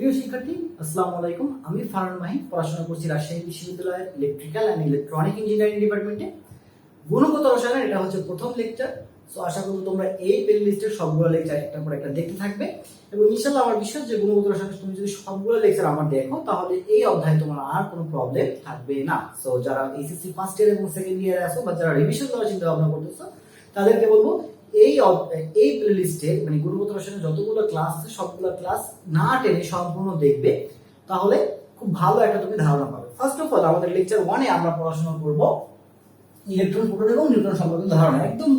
প্রিয় শিক্ষার্থী, আসসালামু আলাইকুম। আমি ফারহান মাহি, পড়াশোনা করছি রাজশাহী বিশ্ববিদ্যালয়ের ইলেকট্রিক্যাল অ্যান্ড ইলেকট্রনিক ইঞ্জিনিয়ারিং ডিপার্টমেন্টে। গুণগত রসায়নের এটা হচ্ছে প্রথম লেকচার। সো আশা করি তোমরা এই প্লে লিস্টের সবগুলো লেকচার একটা পর একটা দেখতে থাকবে এবং ইনশাআল্লাহ আমার বিশ্বাস যে গুণগত রসায়নের তুমি যদি সবগুলো লেকচার আমার দেখো তাহলে এই অধ্যায়ে তোমার আর কোনো প্রবলেম থাকবে না। সো যারা এইচএসসি ফার্স্ট ইয়ার এবং সেকেন্ড ইয়ারে আছো বা যারা রিভিশন দেওয়ার চিন্তা ভাবনা করতেছো তাদেরকে বলবো এই প্লে লিস্টে মানে গুণগত রসায়নের যতগুলো ক্লাস আছে সবগুলো ক্লাস না টেনে সম্পূর্ণ দেখবে, তাহলে খুব ভালো একটা তুমি ধারণা পাবে। ফার্স্ট অফ অল আমাদের লেকচার 1 এ আমরা পড়াশোনা করব ইলেকট্রন, প্রোটন এবং নিউট্রন সম্পর্কে ধারণা। একদম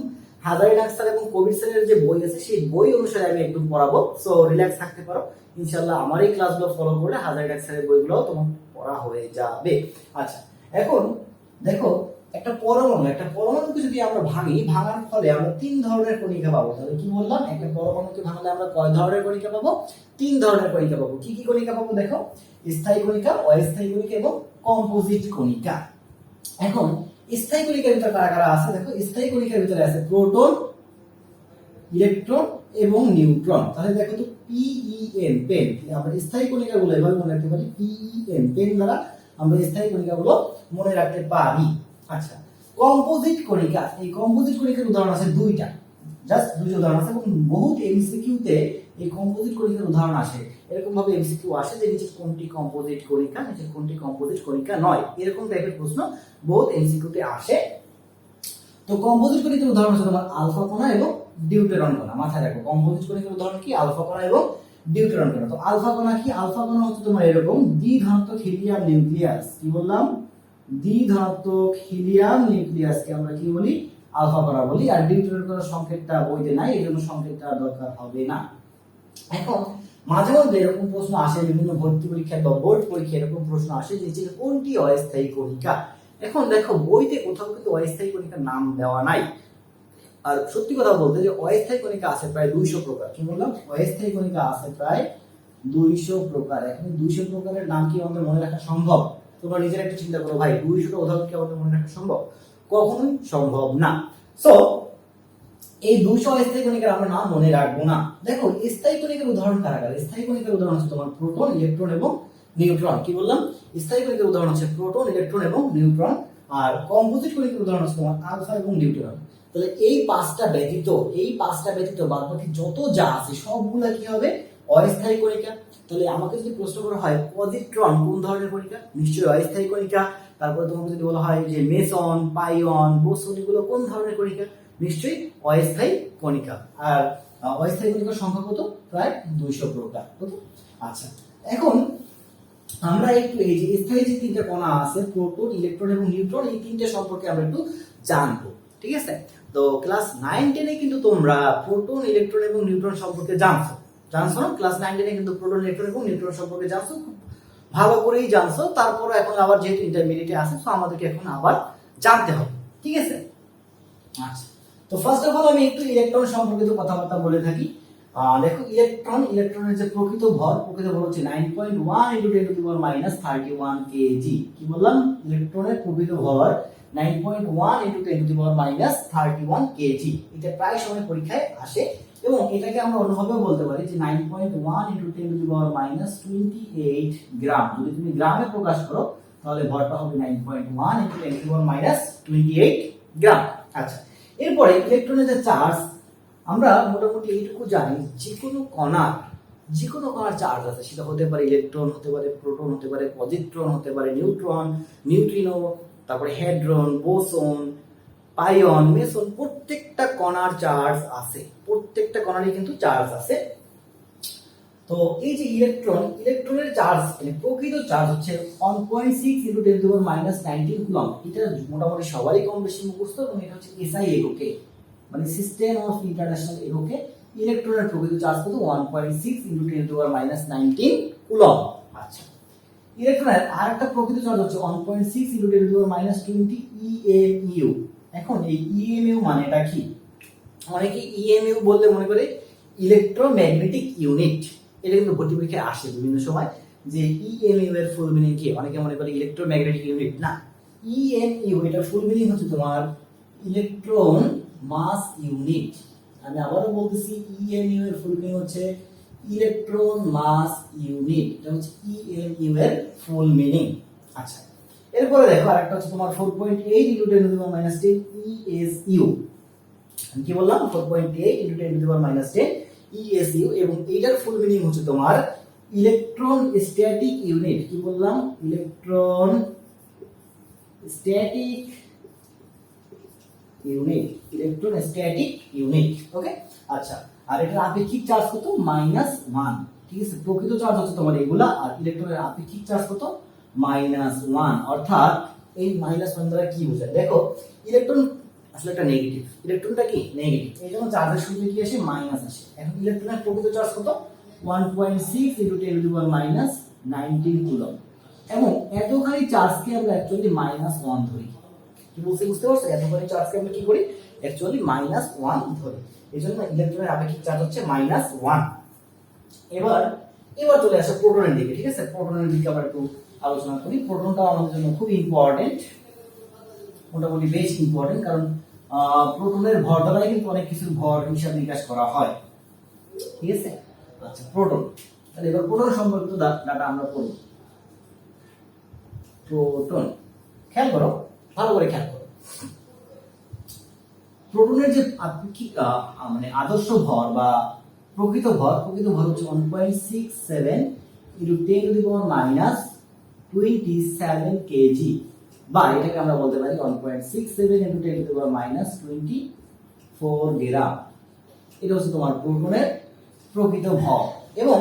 হাজারি ডাক্তার এবং কবির স্যারের যে বই আছে সেই বই অনুসারে আমি একদম পড়াবো। সো রিল্যাক্স থাকতে পারো, ইনশাআল্লাহ আমার এই ক্লাসগুলো ফলো করলে হাজারি ডাক্তারের বইগুলো তোমার পড়া হয়ে যাবে। আচ্ছা, এখন দেখো একটা পরমাণুকে যদি আমরা ভাঙার ফলে আমরা তিন ধরনের কণিকা পাবো। তাহলে কি বললাম, একটা পরমাণুকে ভাঙলে আমরা কয় ধরনের কণিকা পাবো? তিন ধরনের কণিকা পাবো। কি কি কণিকা পাবো দেখো, স্থায়ী কণিকা, অস্থায়ী কণিকা এবং কম্পোজিট কণিকা। এখন স্থায়ী কণিকার ভিতরে কারা কারা আছে দেখো, স্থায়ী কণিকার ভিতরে আছে প্রোটন, ইলেকট্রন এবং নিউট্রন। তাহলে দেখো তো PEN, পেন। আমরা স্থায়ী কণিকাগুলো এভাবে মনে রাখতে পারি, PEN, পেন দ্বারা আমরা স্থায়ী কণিকাগুলো মনে রাখতে পারি। আচ্ছা, কম্পোজিট কণিকা, এই কম্পোজিট কণিকার উদাহরণ আছে দুইটা, জাস্ট দুইটা উদাহরণ আছে এবং বহুত এমসিকিউ তে এই কম্পোজিট কণিকার উদাহরণ আসে। এরকম ভাবে এমসিকিউ আসে যে নিচে কোনটি কম্পোজিট কণিকা, নিচে কোনটি কম্পোজিট কণিকা নয়, এরকম টাইপের প্রশ্ন বহুত এমসিকিউ তে আসে। তো কম্পোজিট কণিকার উদাহরণ হচ্ছে তোমার আলফা কণা এবং ডিউটেরন কণা। মাথায় রাখো, কম্পোজিট কণিকার উদাহরণ কি? আলফা কণা এবং ডিউটেরন কণা। তো আলফা কণা কি? আলফা কণা হচ্ছে তোমার এরকম দ্বিধনাত্মক হিলিয়াম নিউক্লিয়াস। কি বললাম? দ্বিধনাত্মক হিলিয়াম নিউক্লিয়াসকে আমরা কি বলি? আলফা কণা বলি। আর ডিউটেরন কণার সংকেতটা বইতে নাই, এজন্য সংকেতটা দরকার হবে না। এখন মাঝে মধ্যে এরকম প্রশ্ন আসে, বিভিন্ন ভর্তি পরীক্ষা বা বোর্ড পরীক্ষা এরকম প্রশ্ন আসে যে কোনটি অস্থায়ী কণিকা। এখন দেখো বইতে কোথাও কিন্তু অস্থায়ী কণিকার নাম দেওয়া নাই। আর সত্যি কথা বলতে যে অস্থায়ী কণিকা আছে প্রায় 200 প্রকার। কি বললাম? অস্থায়ী কণিকা আছে প্রায় 200 প্রকার। এখন 200 প্রকারের নাম কি আমাদের মনে রাখা সম্ভব? তোমরা নিজেরা একটু চিন্তা করো, ভাই 200টা উদাহরণ কি আমাদের মনে রাখা সম্ভব? কখনোই সম্ভব না। সো এই 200 অস্থায়ী কণিকার আমরা নাম মনে রাখবো না। দেখো স্থায়ী কণিকার উদাহরণ কারা কারা? স্থায়ী কণিকার উদাহরণ হচ্ছে তোমার প্রোটন, ইলেকট্রন এবং নিউট্রন। কি বললাম? স্থায়ী কণিকার উদাহরণ হচ্ছে প্রোটন, ইলেকট্রন এবং নিউট্রন। আর কম্পোজিট কণিকার উদাহরণ হচ্ছে তোমার আলফা এবং ডিউটেরন। তাহলে এই পাঁচটা ব্যতীত বাদ বাকি যত যা আছে সবগুলা কি হবে? অস্থায়ী কণিকা। তাহলে আমাকে যদি প্রশ্ন করা হয় পজিট্রন কোন ধরনের কণিকা? নিশ্চয়ই অস্থায়ী কণিকা। তারপরে তোমাকে যদি বলা হয় যে মেসন, পাইয়ন, বোসন এগুলো কোন ধরনের কণিকা? নিশ্চয়ই অস্থায়ী কণিকা। আর অস্থায়ী কণিকার সংখ্যা কত? প্রায় 200 প্রকার। ওকে, আচ্ছা, এখন আমরা একটু এই যে স্থায়ী যে তিনটা কণা আছে প্রোটন, ইলেকট্রন এবং নিউট্রন, এই তিনটে সম্পর্কে আমরা একটু জানবো। ঠিক আছে? তো ক্লাস 9-10 এ কিন্তু তোমরা প্রোটন, ইলেকট্রন এবং নিউট্রন সম্পর্কে জানছো না? ক্লাস 9-10 এ কিন্তু প্রোটন, ইলেকট্রন এবং নিউট্রন সম্পর্কে জানছো, খুব ভালো করেই জানছো। তারপরে এখন আবার যেহেতু ইন্টারমিডিয়েটে আছে তো আমাদেরকে এখন আবার জানতে হবে। ঠিক আছে? আচ্ছা, তো ফার্স্ট অফ অল আমি একটু ইলেকট্রন সম্পর্কিত কথাবার্তা বলে থাকি। দেখো ইলেকট্রনের যে প্রকৃত ভর হচ্ছে 9.1 × 10⁻31 কেজি। কি বললাম? ইলেকট্রনের প্রকৃত ভর 9.1 × 10⁻31 কেজি। এটা প্রায় সময় পরীক্ষায় আসে এবং এটাকে আমরা অন্যভাবে বলতে পারি যে 9.1 × 10⁻28 গ্রাম। যদি তুমি গ্রামে প্রকাশ করো তাহলে ভরটা হবে 9.1 × 10⁻28 গ্রাম। আচ্ছা, এরপরে ইলেকট্রনের যে চার্জ, আমরা মোটামুটি এইটুকু জানি যে কোনো কণার চার্জ আছে, সেটা হতে পারে ইলেকট্রন, হতে পারে প্রোটন, হতে পারে পজিট্রন, হতে পারে নিউট্রন, নিউট্রিনো, তারপরে হেড্রন, বোসন, পাইয়ন, মেসন, প্রত্যেকটা কণার চার্জ আছে, প্রত্যেকটা কণারই কিন্তু চার্জ আছে। তো এই যে ইলেকট্রনের চার্জ মানে প্রকৃত চার্জ হচ্ছে 1.6 × 10⁻19 কুলম্ব। এটা মোটামুটি সবারই কম বেশি মুখস্থ এবং এটা হচ্ছে এসআই এককে, মানে সিস্টেম অফ ইন্টারন্যাশনাল এককে ইলেকট্রনের প্রকৃত চার্জ কত? 1.6 × 10⁻19 কুলম্ব। আচ্ছা, ইলেকট্রনের আরেকটা প্রকৃত চার্জ হচ্ছে 1.6 × 10⁻20 ইএমইউ। এখন এই ইএমইউ মানেটা কি? অনেকে ইএমইউ বললে মনে করে ইলেকট্রোম্যাগনেটিক ইউনিট। এটা কিন্তু ভর্তি পরীক্ষায় আসে বিভিন্ন সময় যে ইএমইউ এর ফুল মিনিং কি? অনেকে মনে করে ইলেকট্রোম্যাগনেটিক ইউনিট। না, ইএমইউ এটা ফুল মিনিং হচ্ছে তোমার ইলেকট্রন মাস ইউনিট। আমি আবারও বলতেছি ইএমইউ এর ফুল মিনিং হচ্ছে ইলেকট্রন মাস ইউনিট, এটা হচ্ছে ইএমইউ এর ফুল মিনিং। আচ্ছা, এরপরে দেখো আরেকটা হচ্ছে তোমার 4.8 × 10⁻10 ইএসইউ। আমি কি বললাম? 4.8 × 10⁻10 ইএসইউ, এবং এইটার ফুল মিনিং হচ্ছে তোমার ইলেকট্রন স্ট্যাটিক ইউনিট। কি বললাম? Electron static unit, electron static unit. Okay, আচ্ছা, আর এটার আপেক্ষিক চার্জ কত? -1। ঠিক আছে, প্রকৃত চার্জ হচ্ছে তোমার এগুলা, আর ইলেকট্রনের আপেক্ষিক চার্জ কত? -1। অর্থাৎ এই -1 দ্বারা কি বোঝায়? দেখো, ইলেকট্রন আসলে একটা নেগেটিভ, ইলেকট্রনটা কি নেগেটিভ, এই জন্য চার্জের শুরুতে কি আসে? মাইনাস আসে। এখন ইলেকট্রনের প্রকৃত চার্জ কত? 1.6 × 10⁻19 কুলম্ব, এবং এতখানি চার্জকে আমরা অ্যাকচুয়ালি -1 ধরি। কি বলছি বুঝতে পারছো? এতখানি চার্জকে আমরা কি করি? অ্যাকচুয়ালি -1 ধরি। এজন্য ইলেকট্রনের আপেক্ষিক চার্জ হচ্ছে -1। এবার চলে আসে প্রোটনের দিকে। ঠিক আছে, প্রোটনের দিকে আমরা একটু আলোচনা করি। প্রোটনটা আমাদের জন্য খুব ইম্পর্টেন্ট, মোটামুটি বেশ ইম্পর্টেন্ট, কারণ প্রোটনের ভর দ্বারাই কিন্তু অনেক কিছুর ভর হিসাব নিকাশ করা হয়। ঠিক আছে, আচ্ছা, প্রোটন। তাহলে এবার প্রোটন সম্পর্কিত ডাটা আমরা পড়ব। প্রোটন, খেয়াল করো, ভালো করে খেয়াল করো। প্রোটনের যে আপেক্ষিক মানে আদর্শ ভর বা প্রকৃত ভর হচ্ছে 1.67 × 10⁻27 কেজি, বা এটাকে আমরা বলতে পারি 1.67 × 10⁻24 গ্রাম। এটা হচ্ছে তোমার প্রোটনের প্রকৃত ভর, এবং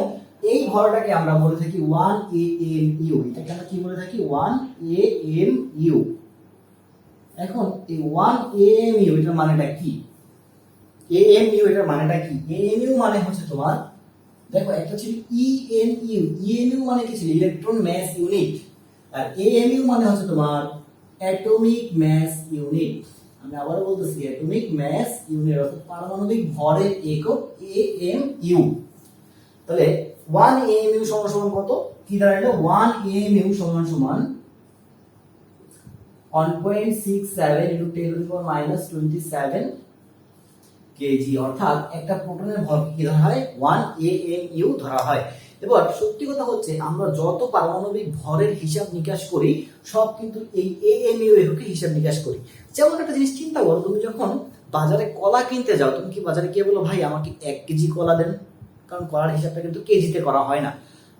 এই ভরটাকে আমরা বলে থাকি 1 AMU। এটাকে আমরা কি বলে থাকি? 1 AMU। এখন এই 1 AMU এটার মানেটা কি? AMU এটার মানেটা কি? AMU মানে হচ্ছে তোমার, দেখো, একটা ছিল EMU। EMU মানে কি ছিল? Electron mass unit. আর AMU মানে হচ্ছে তোমার অ্যাটমিক ম্যাস ইউনিট। আমি আবার বলতেছি, অ্যাটমিক ম্যাস ইউনিট, অর্থাৎ পারমাণবিক ভরের একক AMU। তাহলে 1 AMU সমান কত? কি দাঁড়ালো? 1 AMU সমান 1.67 × 10⁻27 কেজি। অর্থাৎ একটা প্রোটনের ভর কি ধরা হয়? 1 AMU ধরা হয়। এবার সত্যি কথা হচ্ছে, আমরা যত পারমাণবিক ভরের হিসাব নিকাশ করি সব কিন্তু এই AMU এককে হিসাব নিকাশ করি। যেমন একটা জিনিস চিন্তা করো, তুমি যখন বাজারে কলা কিনতে যাও, তুমি কি বাজারে গিয়ে বলো, ভাই আমাকে 1 কেজি কলা দেন? কারণ কলার হিসাবটা কিন্তু কেজিতে করা হয় না,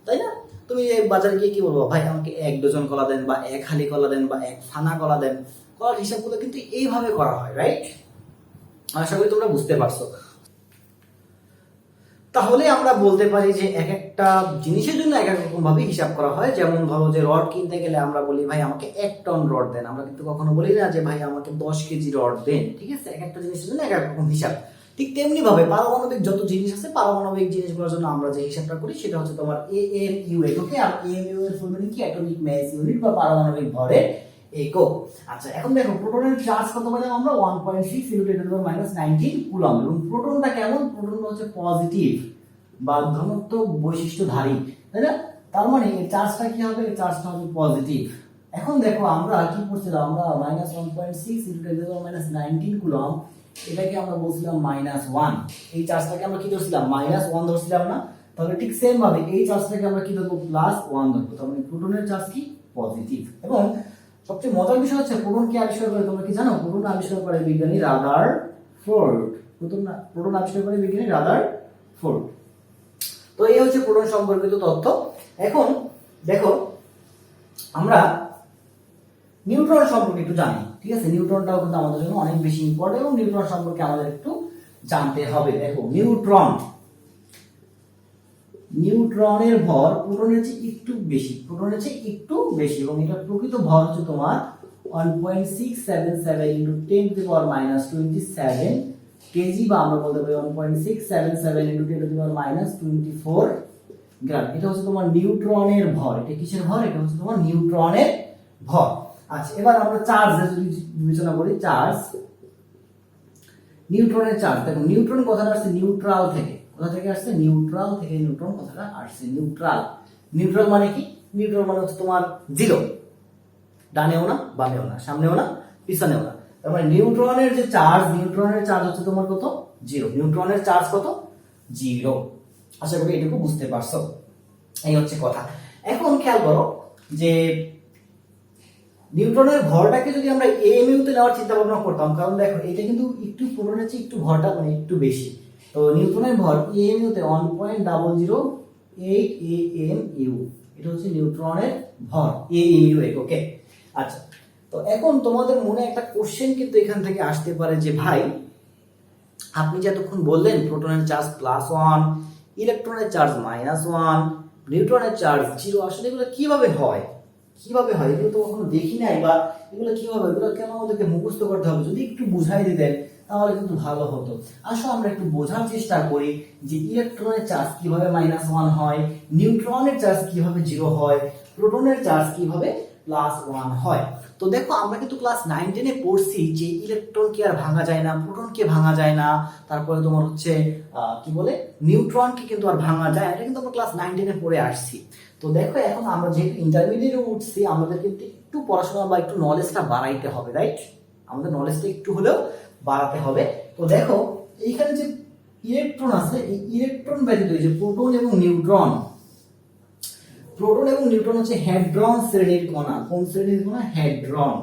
তাই না? তুমি বাজারে গিয়ে কি বলবো, ভাই আমাকে 1 ডজন কলা দেন, বা 1 হালি কলা দেন, বা 1 ফানা কলা দেন। কলার হিসাবগুলো কিন্তু এইভাবে করা হয়, রাইট? আশা করি তোমরা বুঝতে পারছো। তাহলে আমরা বলতে পারি যে এক একটা জিনিসের জন্য এক এক রকম ভাবে হিসাব করা হয়। যেমন ধরো যে রড কিনতে গেলে আমরা বলি, ভাই আমাকে 1 টন রড দেন। আমরা কিন্তু কখনো বলি না যে ভাই আমাকে 10 কেজি রড দেন। ঠিক আছে, এক একটা জিনিসের জন্য এক এক রকম হিসাব। ঠিক তেমনি ভাবে পারমাণবিক যত জিনিস আছে, পারমাণবিক জিনিসগুলোর জন্য আমরা যে হিসাবটা করি সেটা হচ্ছে তোমার AMU এককে। আর AMU এর ফুল মিনিং কি? অ্যাটমিক ম্যাস ইউনিট বা পারমাণবিক ভরের একক। আচ্ছা, এখন দেখো প্রোটনের চার্জ কত পেলাম আমরা? 1.6 × 10⁻19 কুলম্ব। এবং প্রোটনটা কেমন? প্রোটনটা হচ্ছে পজিটিভ বা ধনাত্মক বৈশিষ্ট্যধারী, তাই না? তার মানে এই চার্জটা কি হবে? এই চার্জটা হবে পজিটিভ। এখন দেখো আমরা কি করছিলাম? আমরা -1.6 × 10⁻19 কুলম্ব, এটাকে আমরা বলছিলাম -1। এই চার্জটাকে আমরা কি ধরছিলাম? -1 ধরছিলাম না? তাহলে ঠিক সেম ভাবে এই চার্জটাকে আমরা কি ধরবো? +1 ধরবো। তার মানে প্রোটনের চার্জ কি? পজিটিভ। এবং সবচেয়ে মজার বিষয় হচ্ছে, প্রোটন কে আবিষ্কার করে তোমরা কি জানো? প্রোটন আবিষ্কার করে বিজ্ঞানী রাদারফোর্ড। প্রোটন আবিষ্কার করে বিজ্ঞানী রাদারফোর্ড। তো এই হচ্ছে প্রোটন সম্পর্কিত তথ্য। এখন দেখো, আমরা নিউট্রন সম্পর্কে একটু জানি। ঠিক আছে, নিউট্রনটাও কিন্তু আমাদের জন্য অনেক বেশি ইম্পর্টেন্ট, এবং নিউট্রন সম্পর্কে আমাদের একটু জানতে হবে। দেখো, নিউট্রনের ভর প্রোটনের চেয়ে একটু বেশি, এবং এটা প্রকৃত ভর হচ্ছে তোমার 1.677 × 10⁻27 কেজি, বা আমরা বলতে পারি 1.677 × 10⁻24 গ্রাম। এটা হচ্ছে তোমার নিউট্রনের ভর। এটা কিসের ভর? এটা হচ্ছে তোমার নিউট্রনের ভর। আচ্ছা, এবার আমরা চার্জের যদি বিবেচনা করি, নিউট্রনের চার্জ। দেখো, নিউট্রন কথাটা আসছে নিউট্রাল থেকে। কোথা থেকে আসছে? নিউট্রাল থেকে নিউট্রন কথাটা আসছে। নিউট্রাল মানে কি? নিউট্রাল মানে হচ্ছে তোমার 0, ডানেও না বামেও না, সামনেও না পিছনেও না। তার মানে নিউট্রনের যে চার্জ, নিউট্রনের চার্জ হচ্ছে তোমার কত? 0। নিউট্রনের চার্জ কত? 0। আশা করি এটুকু বুঝতে পারছো। এই হচ্ছে কথা। এখন খেয়াল করো যে নিউট্রনের ভরটাকে যদি আমরা এমইউ তে নেওয়ার চিন্তা ভাবনা করতাম, কারণ দেখো এটা কিন্তু একটু প্রোটনের চেয়ে একটু ভরটা মানে একটু বেশি, তো নিউট্রনের ভর এমইউ তে 1.008 AMU, এটা হচ্ছে নিউট্রনের ভর এমইউ এককে। আচ্ছা, তো এখন তোমাদের মনে একটা কোশ্চেন কিন্তু এখান থেকে আসতে পারে যে ভাই আপনি যে এতক্ষণ বললেন প্রোটনের চার্জ +1, ইলেকট্রনের চার্জ -1, নিউট্রনের চার্জ 0, আসলে এগুলো কিভাবে হয়, কিভাবে হয় এগুলো তো কখনো দেখি নাই, বা এগুলো কিভাবে, এগুলো কেন আমাদেরকে মুখস্থ করতে হবে, যদি একটু বুঝাই দিতেন তাহলে কিন্তু ভালো হতো। আসো আমরা একটু বোঝার চেষ্টা করি যে ইলেকট্রনের চার্জ কিভাবে -1 হয়, নিউট্রনের চার্জ কিভাবে 0 হয়, প্রোটনের চার্জ কিভাবে +1 হয়। তো দেখো আমরা কিন্তু ক্লাস 9-10 এ পড়ছি যে ইলেকট্রনকে আর ভাঙা যায় না, প্রোটনকে ভাঙা যায় না, তারপরে তোমার হচ্ছে কি বলে নিউট্রনকে কিন্তু আর ভাঙা যায়, এটা কিন্তু আমরা ক্লাস 9-10 এ পড়ে আসছি। তো দেখো এখন আমরা যেহেতু ইন্টারমিডিয়েটে উঠছি, আমাদের কিন্তু একটু পড়াশোনা বা একটু নলেজটা বাড়াইতে হবে, রাইট? আমাদের নলেজটা একটু হলেও বাড়াতে হবে। তো দেখো এইখানে যে ইলেকট্রন আছে, এই ইলেকট্রন ব্যতীত এই যে প্রোটন এবং নিউট্রন, প্রোটন এবং নিউট্রন হচ্ছে হেড্রন শ্রেণীর কণা। কোন শ্রেণীর কণা? হেড্রন,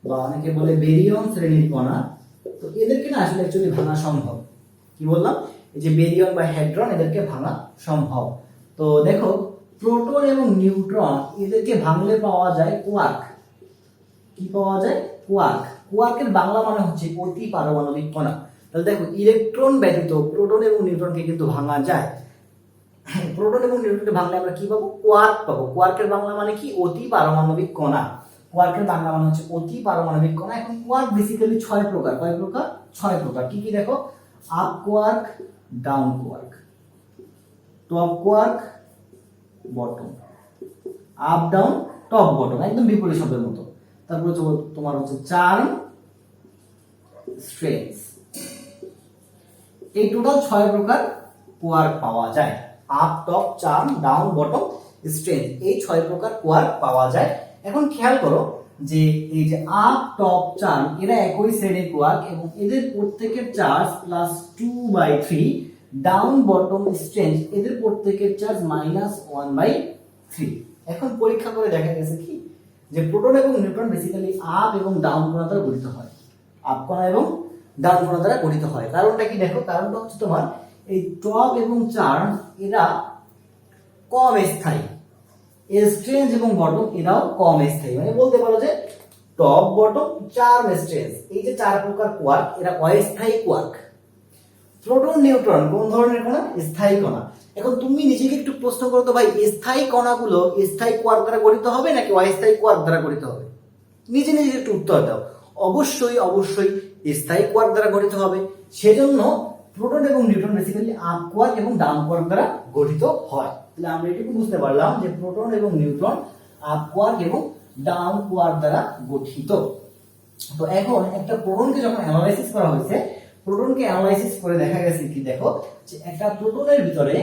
বা অনেকে বলে বেরিয়ন শ্রেণীর কণা। তো এদেরকে না আসলে অ্যাকচুয়ালি ভাঙা সম্ভব। কি বললাম? এই যে বেরিয়ন বা হেড্রন, এদেরকে ভাঙা সম্ভব। তো দেখো প্রোটন এবং নিউট্রন এদেরকে ভাঙলে পাওয়া যায় কোয়ার্ক। কি পাওয়া যায়? কোয়ার্ক। কোয়ার্কের বাংলা মানে হচ্ছে অতি পারমাণবিক কণা। তাহলে দেখো ইলেকট্রন ব্যতীত প্রোটন এবং নিউট্রনকে কিন্তু ভাঙা যায়। প্রোটন এবং নিউট্রনকে ভাঙলে আমরা কি পাবো? কোয়ার্ক পাবো। কোয়ার্কের বাংলা মানে কি? অতি পারমাণবিক কণা। কোয়ার্কের বাংলা মানে হচ্ছে অতি পারমাণবিক কণা। এখন কোয়ার্ক বেসিক্যালি 6 প্রকার। কয় প্রকার? 6 প্রকার। কি কি দেখো? Up quark, down quark, top quark, bottom, up down, top bottom, একদম বিপরীত শব্দের মতো। তারপর তোমার হচ্ছে চার্ম, স্ট্রেঞ্জ। এই টোটাল 6 প্রকার কোয়ার্ক পাওয়া যায়। Up, top, charm, down, bottom, strange, এই 6 প্রকার কোয়ার্ক পাওয়া যায়। এখন খেয়াল করো যে এই যে আপ, টপ, চার্ম এরা একই শ্রেণীর কোয়ার্ক এবং এদের প্রত্যেকের চার্জ +2/3, ডাউন, বটম, স্ট্রেঞ্জ এদের প্রত্যেকের চার্জ -1/3। এখন পরীক্ষা করে দেখা গেছে কি যে প্রোটন এবং নিউট্রন বেসিক্যালি আপ এবং ডাউন কণা দ্বারা গঠিত হয়। আপ কণা এবং ডাউন কণা দ্বারা গঠিত হয়। কারণটা কি দেখো? কারণটা হচ্ছে তোমার এই টপ এবং চার্ম এরা কম স্থায়ী, স্ট্রেঞ্জ এবং বটম এরাও কম স্থায়ী। মানে বলতে পারো যে টপ, বটম, চার্ম, স্ট্রেঞ্জ এই যে 4 প্রকার কোয়ার্ক এরা অস্থায়ী কোয়ার্ক। প্রোটন, নিউট্রন কোন ধরনের কণা? স্থায়ী কণা। এখন তুমি নিজেকে একটু প্রশ্ন করো তো ভাই, স্থায়ী কণাগুলো স্থায়ী কোয়ার্ক দ্বারা গঠিত হবে নাকি অস্থায়ী কোয়ার্ক দ্বারা গঠিত হবে? নিজে নিজে একটু উত্তর দাও। অবশ্যই অবশ্যই স্থায়ী কোয়ার্ক দ্বারা গঠিত হবে। সেজন্য প্রোটন এবং নিউট্রন বেসিক্যালি আপ কোয়ার্ক এবং ডাউন কোয়ার্ক দ্বারা গঠিত হয়। তাহলে আমরা এটুকু বুঝতে পারলাম যে প্রোটন এবং নিউট্রন আপ কোয়ার্ক এবং ডাউন কোয়ার্ক দ্বারা গঠিত। তো এখন একটা প্রোটনকে যখন অ্যানালাইসিস করা হয়েছে, প্রোটনকে অ্যানালাইসিস করে দেখা গেছে কি দেখো যে একটা প্রোটনের ভিতরে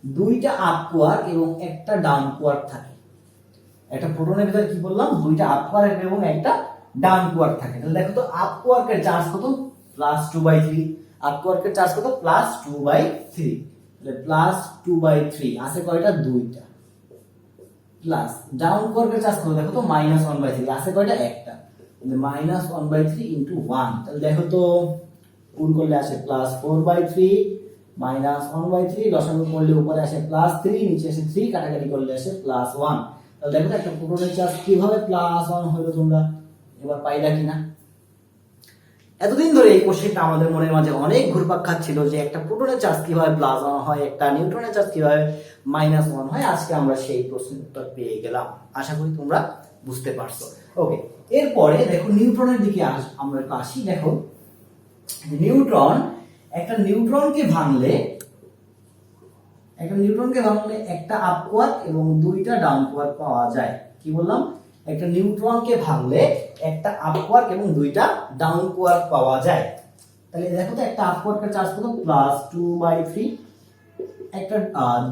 2টা আপ কোয়ার্ক এবং একটা ডাউন কোয়ার্ক থাকে। একটা প্রোটনের ভিতরে কি বললাম? 2টা আপ কোয়ার্ক এবং একটা ডাউন কোয়ার্ক থাকে। তাহলে দেখো তো আপ কোয়ার্কের চার্জ কত? +2/3। আপ কোয়ার্কের চার্জ কত? +2/3। তাহলে +2/3 আছে কয়টা? 2টা। প্লাস ডাউন কোয়ার্কের চার্জ কত? দেখো তো -1/3 আছে কয়টা? একটা। তাহলে -1/3 * 1, তাহলে দেখো তো গুণ করলে আসে +4/3 -1/3, লসাগু করলে উপরে আসে +3, নিচে আসে 3, কাটাকাটি করলে আসে +1। তাহলে দেখো একটা প্রোটনের চার্জ কিভাবে +1 হলো, তোমরা এবার পাইলা কিনা? এতদিন ধরে এই কোশ্চেনটা আমাদের মনের মাঝে অনেক ঘুরপাক খাচ্ছিল যে একটা প্রোটনের চার্জ কিভাবে +1 হয়, একটা নিউট্রনের চার্জ কিভাবে -1 হয়। আজকে আমরা সেই প্রশ্নের উত্তর পেয়ে গেলাম। আশা করি তোমরা বুঝতে পারছো। ওকে, এরপরে দেখো নিউট্রনের দিকে আমরা আসি। দেখো নিউট্রন, একটা নিউট্রনকে ভাঙলে একটা আপ কোয়ার্ক এবং 2টা ডাউন কোয়ার্ক পাওয়া যায়। কি বললাম? একটা নিউট্রনকে ভাঙলে একটা আপ কোয়ার্ক এবং 2টা ডাউন কোয়ার্ক পাওয়া যায়। তাহলে দেখো তো একটা আপ কোয়ার্কের চার্জ কত? +2/3, একটা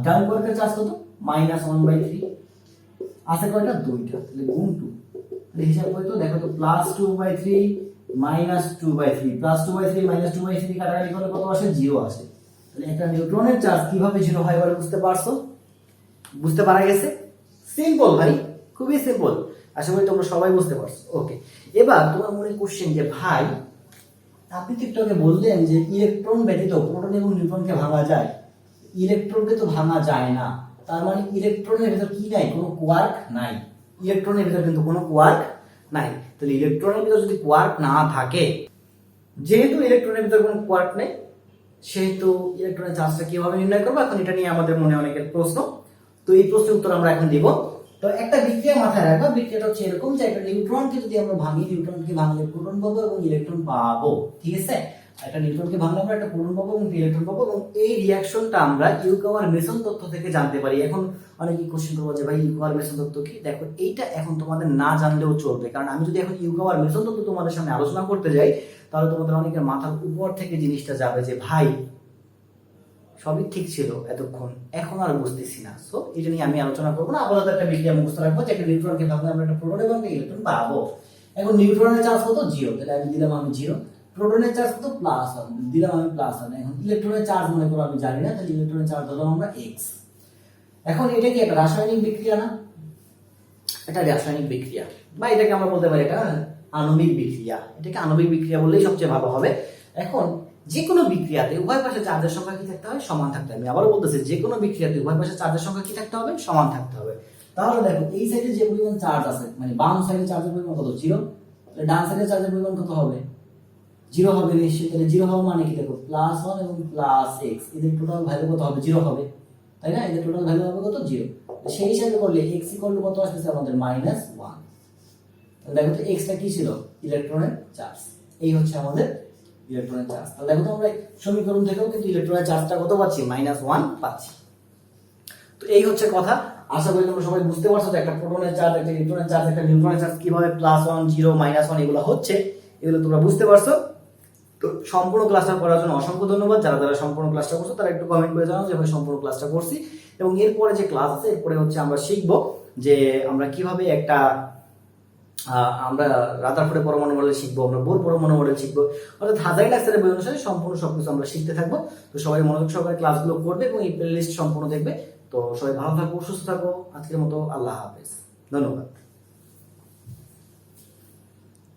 ডাউন কোয়ার্কের চার্জ কত? -1/3, আছে কয়টা? 2টা। তাহলে গুণ 2। তাহলে হিসাব করে তো দেখো তো +2/3 -2/3, +2/3 -2/3 কাটাকাটি করলে কত আসে? 0 আসে। তাহলে একটা নিউট্রনের চার্জ কিভাবে 0 হয় বলে বুঝতে পারছো? বুঝতে পারা গেছে? সিম্পল ভাই, খুবই সিম্পল। আশা করি তোমরা সবাই বুঝতে পারছো। ওকে, এবার তোমার মনে কোশ্চেন যে ভাই আপনি তো একটু আগে বললেন যে ইলেকট্রন ব্যতীত প্রোটন এবং নিউট্রনকে ভাঙা যায়। ইলেকট্রনকে তো ভাঙা যায় না, তার মানে ইলেকট্রনের ভিতর কি নাই? কোনো কোয়ার্ক নাই। ইলেকট্রনের ভিতর কিন্তু কোনো কোয়ার্ক নাই। তাহলে ইলেকট্রনের ভিতর যদি কোয়ার্ক না থাকে, যেহেতু ইলেকট্রনের ভিতর কোনো কোয়ার্ক নেই, সেহেতু ইলেকট্রনের চার্জটা কিভাবে নির্ণয় করবো? এখন এটা নিয়ে আমাদের মনে অনেকের প্রশ্ন। তো এই প্রশ্নের উত্তর আমরা এখন দিব। তো একটা বিক্রিয়া মাথায় রাখবা, বিক্রিয়াটা হচ্ছে এরকম যে একটা নিউট্রনকে যদি আমরা ভাঙি, নিউট্রনকে ভাঙলে প্রোটন পাবো এবং ইলেকট্রন পাবো, ঠিক আছে? একটা নিউট্রনকে ভাঙলে আমরা একটা প্রোটন পাবো এবং ইলেকট্রন পাবো, এবং এই রিঅ্যাকশনটা আমরা ইউকাওয়ার মেসন তত্ত্ব থেকে জানতে পারি। এখন অনেকে কোশ্চেন করবো যে ভাই ইউকাওয়ার মেসন তত্ত্ব কি? দেখো, এইটা এখন তোমাদের না জানলেও চলবে, কারণ আমি যদি এখন ইউকাওয়ার মেসন তত্ত্ব তোমাদের সামনে আলোচনা করতে যাই, তাহলে তোমাদের অনেকের মাথার উপর থেকে জিনিসটা যাবে যে ভাই সবই ঠিক ছিল এতক্ষণ, এখন আর বুঝতেছি না। সো এটা নিয়ে আমি আলোচনা করবো না, আপাতত একটা বিক্রিয়া মুখস্থ রাখবো যে একটা নিউট্রনকে ভাঙলে আমরা একটা প্রোটন এবং একটা ইলেকট্রন পাবো। এখন নিউট্রনের চার্জ কত? 0, তাহলে আমি দিলাম আমি 0। প্রোটনের চার্জ কত? +1, দিলাম আমি +1। এখন ইলেকট্রনের চার্জ মনে করো আমি জানি না, তাহলে ইলেকট্রনের চার্জ ধরলাম আমরা x। এখন এটা কি একটা রাসায়নিক বিক্রিয়া না? এটা রাসায়নিক বিক্রিয়া, বা এটাকে আমরা বলতে পারি এটা আণবিক বিক্রিয়া। এটাকে আণবিক বিক্রিয়া বললেই সবচেয়ে ভালো হবে। এখন যে কোনো বিক্রিয়াতে উভয় পাশে চার্জের সংখ্যা কি থাকতে হবে? সমান থাকতে হবে। আমি আবারও বলতেছি, যে কোনো বিক্রিয়াতে উভয় পাশে চার্জের সংখ্যা কি থাকতে হবে? সমান থাকতে হবে। তাহলে দেখো, এই সাইডে যে পরিমাণ চার্জ আছে, মানে বাম সাইডে চার্জের পরিমাণ কত? 0। তাহলে ডান সাইডে চার্জের পরিমাণ কত হবে? 0 হবে নিশ্চয়ই। তাহলে 0 হওয়া মানে কি? দেখো, +1 এবং +x, এদের টোটাল ভ্যালু কত হবে? 0 হবে, তাই না? এদের টোটাল ভ্যালু হবে কত? 0। সেই হিসাবে করলে x কত আসছে আমাদের? -1। দেখো তো x টা কি ছিল? ইলেকট্রনের চার্জ। এই হচ্ছে আমাদের ইলেকট্রনের চার্জ। তাহলে দেখো তো আমরা সমীকরণ থেকেও কিন্তু ইলেকট্রনের চার্জটা কত পাচ্ছি? -1 পাচ্ছি। তো এই হচ্ছে কথা। আশা করি তোমরা সবাই বুঝতে পারছো যে একটা প্রোটনের চার্জ, একটা ইলেকট্রনের চার্জ, একটা নিউট্রনের চার্জ কিভাবে +1, 0, -1 এগুলো হচ্ছে, এগুলো তোমরা বুঝতে পারছো। তো সম্পূর্ণ ক্লাসটা করার জন্য অসংখ্য ধন্যবাদ। যারা যারা সম্পূর্ণ ক্লাসটা করছো তারা একটু কমেন্ট করে জানাও যে ভাই সম্পূর্ণ ক্লাসটা করছি। এবং এরপরে যে ক্লাস আছে, এরপরে হচ্ছে আমরা শিখবো যে আমরা কিভাবে একটা আমরা রাদারফোর্ডের পরমাণু মডেল শিখবো, আমরা বোর পরমাণু মডেল শিখবো, অর্থাৎ হাজারি লাক্সারের বই অনুসারে সম্পূর্ণ সবকিছু আমরা শিখতে থাকবো। তো সবাই মনোযোগ সহকারে ক্লাসগুলো করবে এবং এই প্লে লিস্ট সম্পূর্ণ দেখবে। তো সবাই ভালো থাকো, সুস্থ থাকো। আজকের মতো আল্লাহ হাফেজ, ধন্যবাদ।